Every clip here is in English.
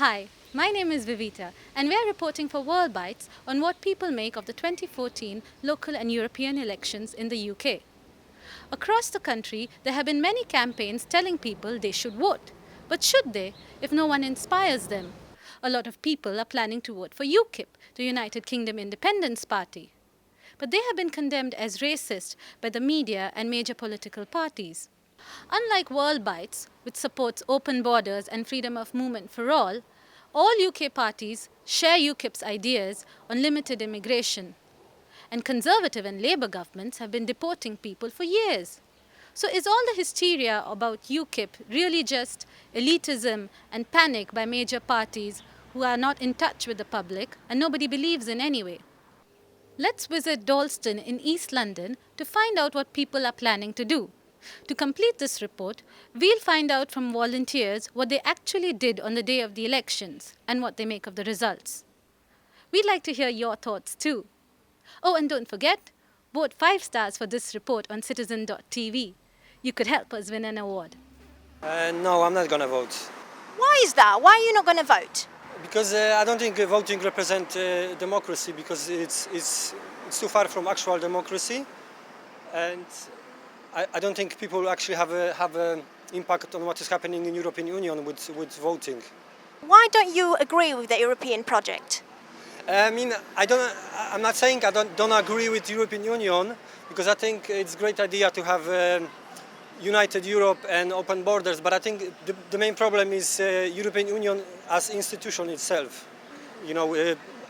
Hi, my name is Vivita, and we are reporting for WORLDbytes on what people make of the 2014 local and European elections in the UK. Across the country, there have been many campaigns telling people they should vote. But should they, if no one inspires them? A lot of people are planning to vote for UKIP, the United Kingdom Independence Party. But they have been condemned as racist by the media and major political parties. Unlike WORLDbytes, which supports open borders and freedom of movement for all UK parties share UKIP's ideas on limited immigration. And Conservative and Labour governments have been deporting people for years. So is all the hysteria about UKIP really just elitism and panic by major parties who are not in touch with the public and nobody believes in anyway? Let's visit Dalston in East London to find out what people are planning to do. To complete this report, we'll find out from volunteers what they actually did on the day of the elections and what they make of the results. We'd like to hear your thoughts too. Oh, and don't forget, vote 5 stars for this report on citizen.tv. You could help us win an award. No, I'm not going to vote. Why is that? Why are you not going to vote? Because I don't think voting represents democracy, because it's too far from actual democracy. And I don't think people actually have an impact on what is happening in the European Union with voting. Why don't you agree with the European project? I'm not saying I don't agree with the European Union, because I think it's a great idea to have united Europe and open borders, but I think the main problem is European Union as institution itself.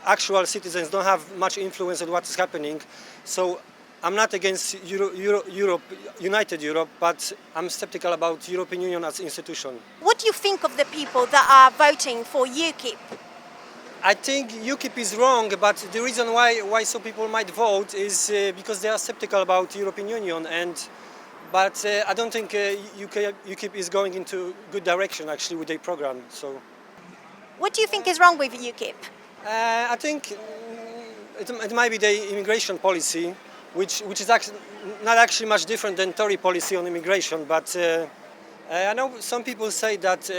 Actual citizens don't have much influence on what is happening, so I'm not against Europe, united Europe, but I'm skeptical about European Union as institution. What do you think of the people that are voting for UKIP? I think UKIP is wrong, but the reason why some people might vote is because they are skeptical about European Union, but I don't think UKIP is going into good direction actually with their program. So, what do you think is wrong with UKIP? I think it might be the immigration policy, which is actually not actually much different than Tory policy on immigration. But I know some people say that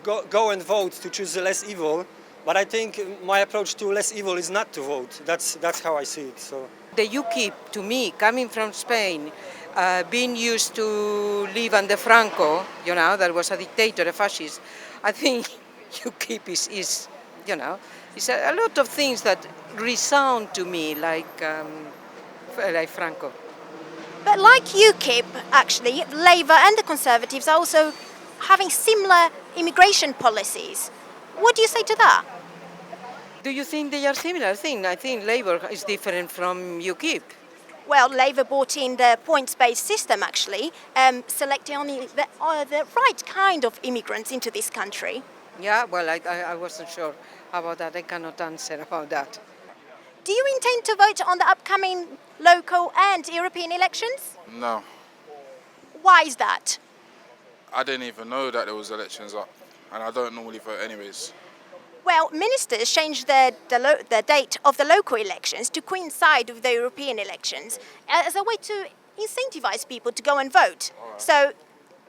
go and vote to choose less evil. But I think my approach to less evil is not to vote. That's how I see it. So. The UKIP, to me, coming from Spain, being used to live under Franco, that was a dictator, a fascist, I think UKIP is a lot of things that resound to me like Franco. But like UKIP, actually, Labour and the Conservatives are also having similar immigration policies. What do you say to that? Do you think they are similar things? I think Labour is different from UKIP. Well, Labour brought in the points-based system, actually, selecting only the right kind of immigrants into this country. Yeah, well, I wasn't sure about that. I cannot answer about that. Do you intend to vote on the upcoming local and European elections? No. Why is that? I didn't even know that there was elections up, and I don't normally vote anyways. Well, ministers changed the date of the local elections to coincide with the European elections as a way to incentivize people to go and vote. Right. So,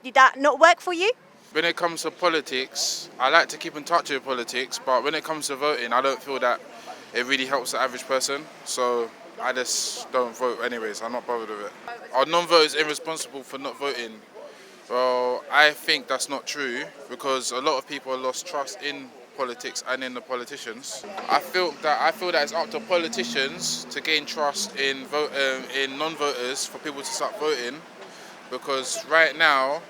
did that not work for you? When it comes to politics, I like to keep in touch with politics, but when it comes to voting, I don't feel that it really helps the average person. So I just don't vote anyways. I'm not bothered with it. Are non-voters irresponsible for not voting? Well, I think that's not true, because a lot of people have lost trust in politics and in the politicians. I feel that it's up to politicians to gain trust in non-voters for people to start voting, because right now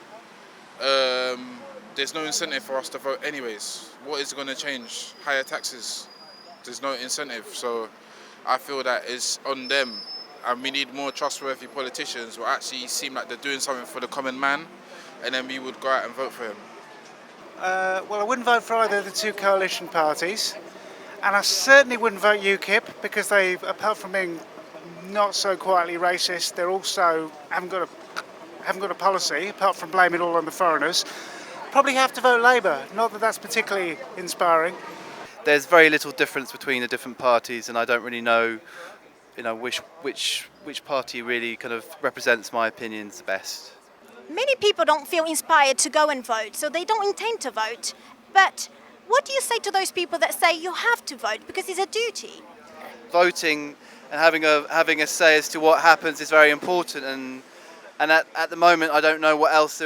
there's no incentive for us to vote anyways. What is going to change? Higher taxes. There's no incentive, so I feel that it's on them, and we need more trustworthy politicians who actually seem like they're doing something for the common man, and then we would go out and vote for him. Well, I wouldn't vote for either of the two coalition parties, and I certainly wouldn't vote UKIP, because they, apart from being not so quietly racist, they're also haven't got a policy, apart from blaming it all on the foreigners. Probably have to vote Labour, not that that's particularly inspiring. There's very little difference between the different parties, and I don't really know, which party really kind of represents my opinions the best. Many people don't feel inspired to go and vote, so they don't intend to vote. But what do you say to those people that say you have to vote because it's a duty? Voting and having a say as to what happens is very important, and at the moment I don't know what else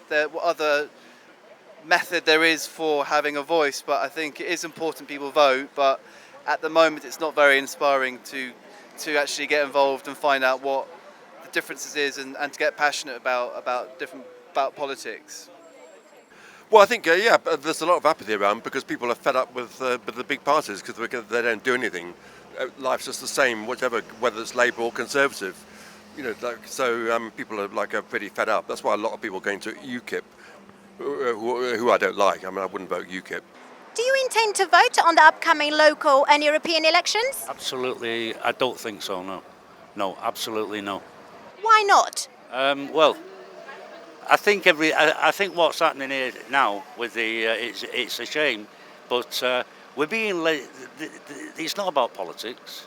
what other method there is for having a voice, but I think it is important people vote, but at the moment it's not very inspiring to actually get involved and find out what the differences is and to get passionate about politics. Well, I think, there's a lot of apathy around because people are fed up with the big parties because they don't do anything. Life's just the same, whether it's Labour or Conservative. People are pretty fed up. That's why a lot of people are going to UKIP, who I don't like. I mean, I wouldn't vote UKIP. Do you intend to vote on the upcoming local and European elections? Absolutely, I don't think so, no. No, absolutely no. Why not? Well, I think what's happening here now with it's a shame, but we're being it's not about politics.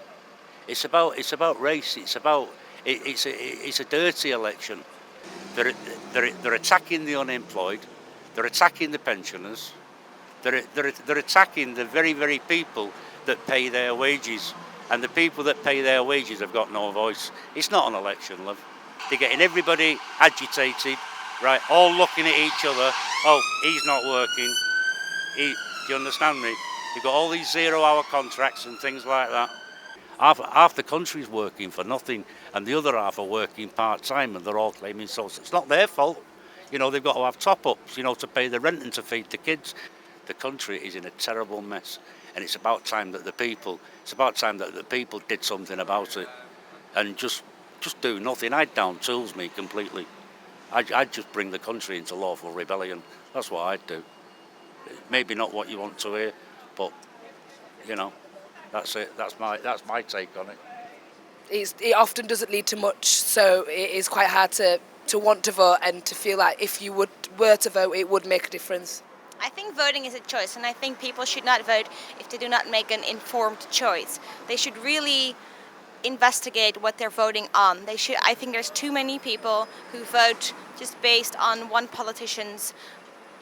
It's about race. It's a dirty election. They're attacking the unemployed. They're attacking the pensioners. They're attacking the very, very people that pay their wages, and the people that pay their wages have got no voice. It's not an election, love. They're getting everybody agitated, right? All looking at each other. Oh, he's not working. Do you understand me? You've got all these 0-hour contracts and things like that. Half the country's working for nothing, and the other half are working part-time, and they're all claiming social. It's not their fault. You know, they've got to have top-ups, to pay the rent and to feed the kids. The country is in a terrible mess, and it's about time that the people did something about it, and just do nothing. I'd down tools me completely. I'd just bring the country into lawful rebellion. That's what I'd do. Maybe not what you want to hear, but that's it. That's my take on it. It often doesn't lead to much, so it is quite hard to want to vote and to feel like if you were to vote, it would make a difference. I think voting is a choice, and I think people should not vote if they do not make an informed choice. They should really investigate what they're voting on. I think there's too many people who vote just based on one politician's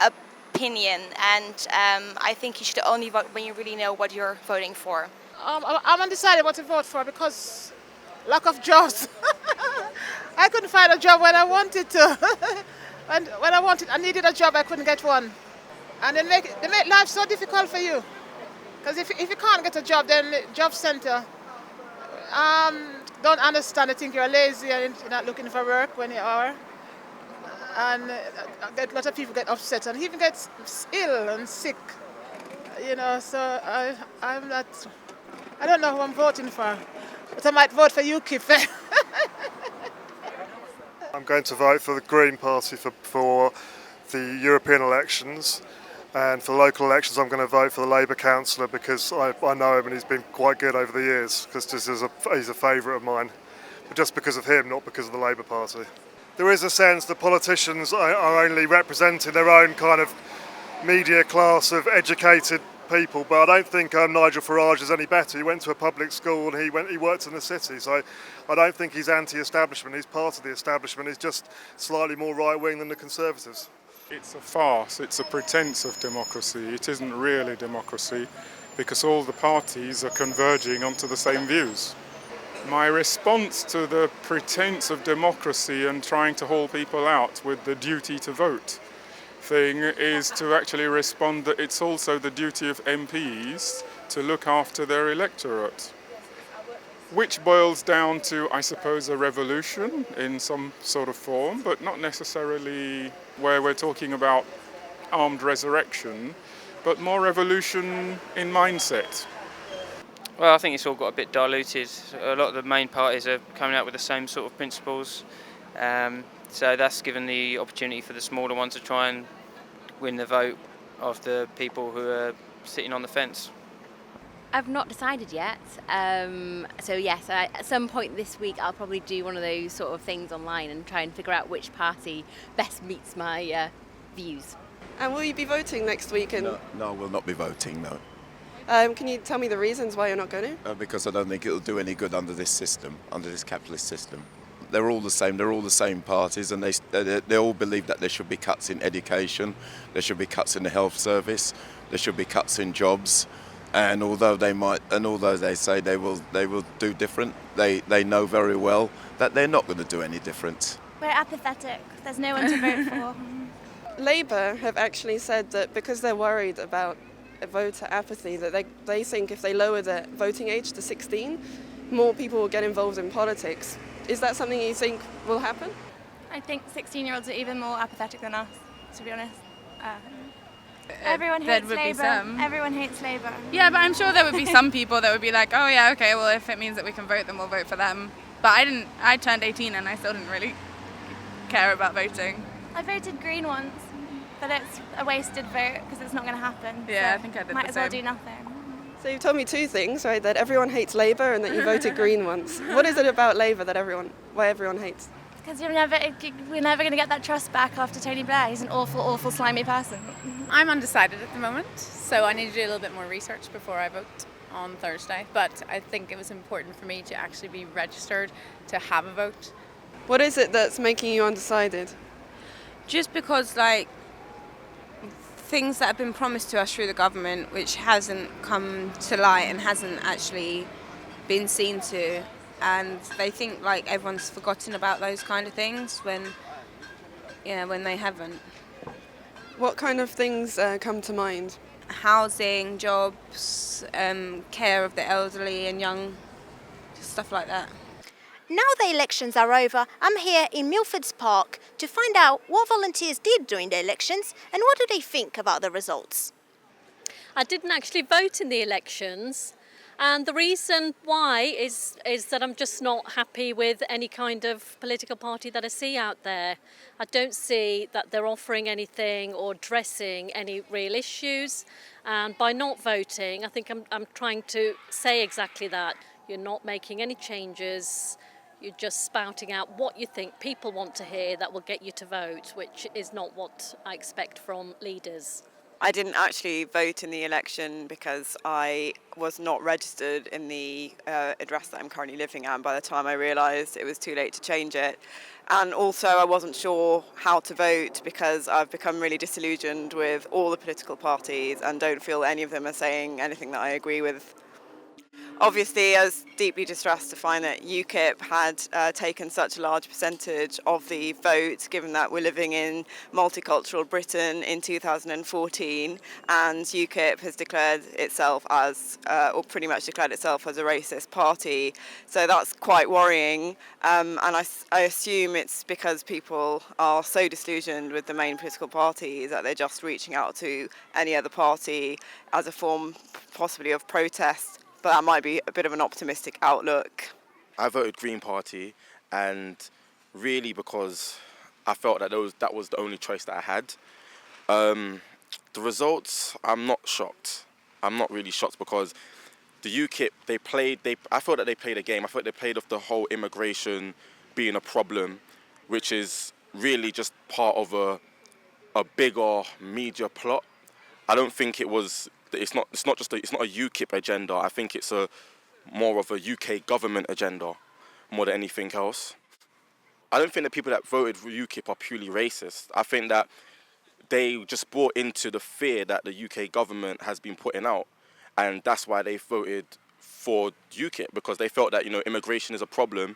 opinion, and I think you should only vote when you really know what you're voting for. I'm undecided what to vote for because lack of jobs. I couldn't find a job when I wanted to. And when I needed a job, I couldn't get one. And they make life so difficult for you. Because if you can't get a job, then the job center don't understand. They think you're lazy and you're not looking for work when you are. And a lot of people get upset and even get ill and sick. So I don't know who I'm voting for, but I might vote for UKIP. I'm going to vote for the Green Party for the European elections, and for local elections I'm going to vote for the Labour councillor because I know him and he's been quite good over the years because he's a favourite of mine, but just because of him, not because of the Labour Party. There is a sense that politicians are only representing their own kind of media class of educated people, but I don't think Nigel Farage is any better. He went to a public school and he worked in the city, so I don't think he's anti-establishment. He's part of the establishment. He's just slightly more right-wing than the Conservatives. It's a farce. It's a pretense of democracy. It isn't really democracy because all the parties are converging onto the same views. My response to the pretense of democracy and trying to haul people out with the duty to vote thing is to actually respond that it's also the duty of MPs to look after their electorate, which boils down to, I suppose, a revolution in some sort of form, but not necessarily where we're talking about armed resurrection, but more revolution in mindset. Well, I think it's all got a bit diluted. A lot of the main parties are coming out with the same sort of principles. So that's given the opportunity for the smaller ones to try and win the vote of the people who are sitting on the fence. I've not decided yet. So yes, at some point this week I'll probably do one of those sort of things online and try and figure out which party best meets my views. And will you be voting next week? No, I will not be voting, no. Can you tell me the reasons why you're not going to? Because I don't think it'll do any good under this system, under this capitalist system. they're all the same. They're all the same parties, and they all believe that there should be cuts in education, there should be cuts in the health service, there should be cuts in jobs. And although they say they will do different, they know very well that they're not going to do any different. We're apathetic. There's no one to vote for. Labour have actually said that because they're worried about voter apathy, that they think if they lower the voting age to 16, more people will get involved in politics. Is that something you think will happen? I think 16-year-olds are even more apathetic than us, to be honest. Everyone hates Labour. Everyone hates Labour. Yeah, but I'm sure there would be some people that would be like, oh yeah, okay, well if it means that we can vote, then we'll vote for them. But I turned 18 and I still didn't really care about voting. I voted Green once, but it's a wasted vote because it's not going to happen. Yeah, so I think I did might the as well same. do nothing. So you've told me two things, right? That everyone hates Labour and that you voted Green once. What is it about Labour that why everyone hates? Because we're never going to get that trust back after Tony Blair. He's an awful, awful, slimy person. I'm undecided at the moment, so I need to do a little bit more research before I vote on Thursday. But I think it was important for me to actually be registered to have a vote. What is it that's making you undecided? Just because, things that have been promised to us through the government, which hasn't come to light and hasn't actually been seen to, and they think everyone's forgotten about those kind of things when they haven't. What kind of things come to mind? Housing, jobs, care of the elderly and young, just stuff like that. Now the elections are over, I'm here in Milford's Park to find out what volunteers did during the elections and what do they think about the results. I didn't actually vote in the elections, and the reason why is that I'm just not happy with any kind of political party that I see out there. I don't see that they're offering anything or addressing any real issues, and by not voting, I think I'm trying to say exactly that. You're not making any changes. You're just spouting out what you think people want to hear that will get you to vote, which is not what I expect from leaders. I didn't actually vote in the election because I was not registered in the address that I'm currently living at. And by the time I realised it was too late to change it. And also I wasn't sure how to vote because I've become really disillusioned with all the political parties and don't feel any of them are saying anything that I agree with. Obviously, I was deeply distressed to find that UKIP had taken such a large percentage of the vote, given that we're living in multicultural Britain in 2014, and UKIP has declared itself as, or pretty much declared itself as a racist party. So that's quite worrying, and I assume it's because people are so disillusioned with the main political parties that they're just reaching out to any other party as a form possibly of protest. But that might be a bit of an optimistic outlook. I voted Green Party, and really because I felt that that was the only choice that I had. The results, I'm not shocked. I'm not really shocked because the UKIP, I felt that they played a game. I thought they played off the whole immigration being a problem, which is really just part of a bigger media plot. I don't think it was. It's not a UKIP agenda. I think it's more of a UK government agenda more than anything else. I don't think the people that voted for UKIP are purely racist. I think that they just bought into the fear that the UK government has been putting out, and that's why they voted for UKIP, because they felt that immigration is a problem,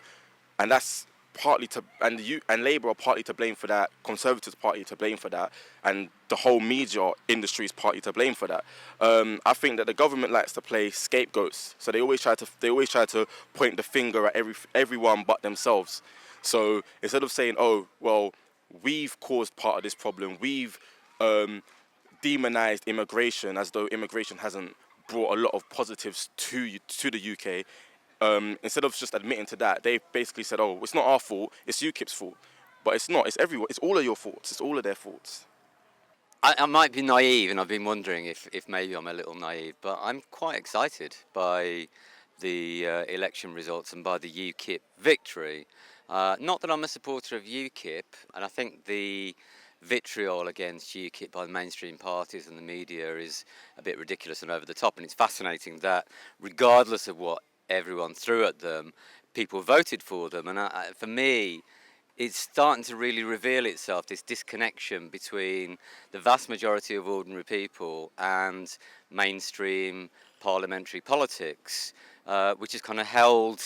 and that's partly and Labour are partly to blame for that, Conservatives partly to blame for that, and the whole media industry is partly to blame for that. I think that the government likes to play scapegoats, so they always try to point the finger at everyone but themselves. So instead of saying, oh well, we've caused part of this problem, we've demonized immigration as though immigration hasn't brought a lot of positives to the UK. Instead of just admitting to that, they basically said, oh, it's not our fault, it's UKIP's fault. But it's not, it's everyone, it's all of your faults, it's all of their faults. I might be naive, and I've been wondering if maybe I'm a little naive, but I'm quite excited by the election results and by the UKIP victory. Not that I'm a supporter of UKIP, and I think the vitriol against UKIP by the mainstream parties and the media is a bit ridiculous and over the top, and it's fascinating that regardless of what everyone threw at them, people voted for them. And for me, it's starting to really reveal itself, this disconnection between the vast majority of ordinary people and mainstream parliamentary politics, which has kind of held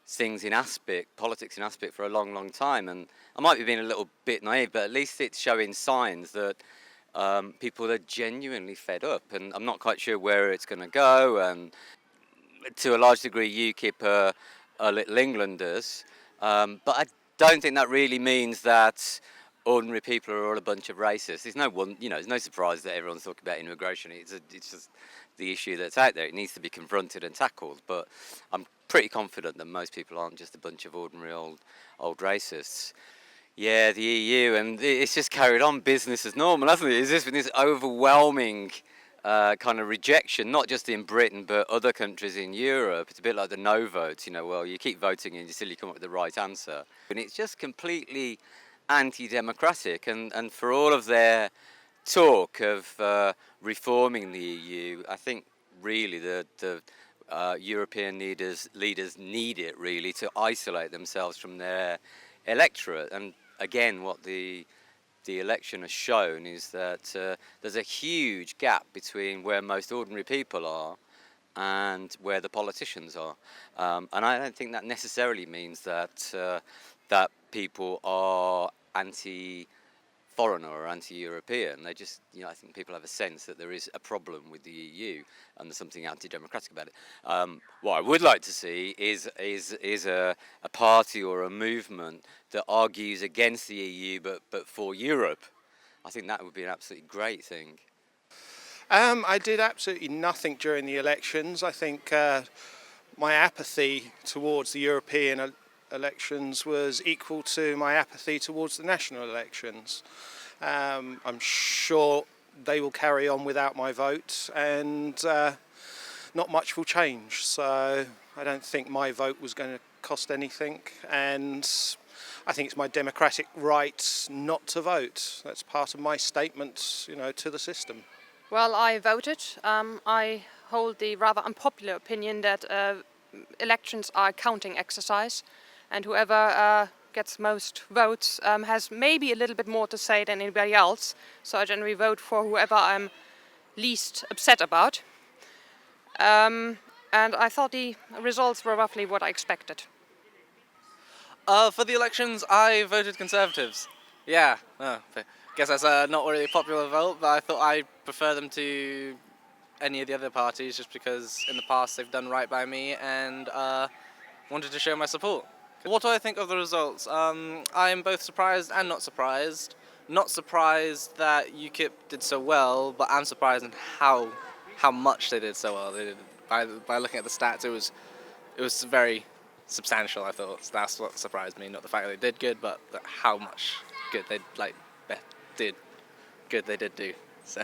things in aspic, politics in aspic, for a long, long time. And I might be being a little bit naive, but at least it's showing signs that people are genuinely fed up. And I'm not quite sure where it's going to go. And to a large degree, UKIP are Little Englanders. But I don't think that really means that ordinary people are all a bunch of racists. There's no one, there's no surprise that everyone's talking about immigration. It's just the issue that's out there. It needs to be confronted and tackled. But I'm pretty confident that most people aren't just a bunch of ordinary old racists. Yeah, the EU, and it's just carried on business as normal, hasn't it? It's just been this overwhelming kind of rejection, not just in Britain, but other countries in Europe. It's a bit like the no votes, well, you keep voting and until you come up with the right answer. And it's just completely anti-democratic, and for all of their talk of reforming the EU, I think really the European leaders need it really to isolate themselves from their electorate. And again, what the election has shown is that there's a huge gap between where most ordinary people are and where the politicians are. And I don't think that necessarily means that that people are anti-foreigner or anti-European. They just, I think people have a sense that there is a problem with the EU and there's something anti-democratic about it. What I would like to see is a party or a movement that argues against the EU but for Europe. I think that would be an absolutely great thing. I did absolutely nothing during the elections. I think my apathy towards the European elections was equal to my apathy towards the national elections. I'm sure they will carry on without my vote, and not much will change. So I don't think my vote was going to cost anything, and I think it's my democratic right not to vote. That's part of my statement, to the system. Well, I voted. I hold the rather unpopular opinion that elections are a counting exercise, and whoever gets most votes has maybe a little bit more to say than anybody else. So I generally vote for whoever I'm least upset about. And I thought the results were roughly what I expected. For the elections, I voted Conservatives. Yeah, I guess that's not really a popular vote, but I thought I'd prefer them to any of the other parties just because in the past they've done right by me and wanted to show my support. What do I think of the results? I am both surprised and not surprised. Not surprised that UKIP did so well, but I'm surprised in how much they did so well. They did, by looking at the stats, it was very substantial, I thought. So that's what surprised me, not the fact that they did good, but how much good they did do. So.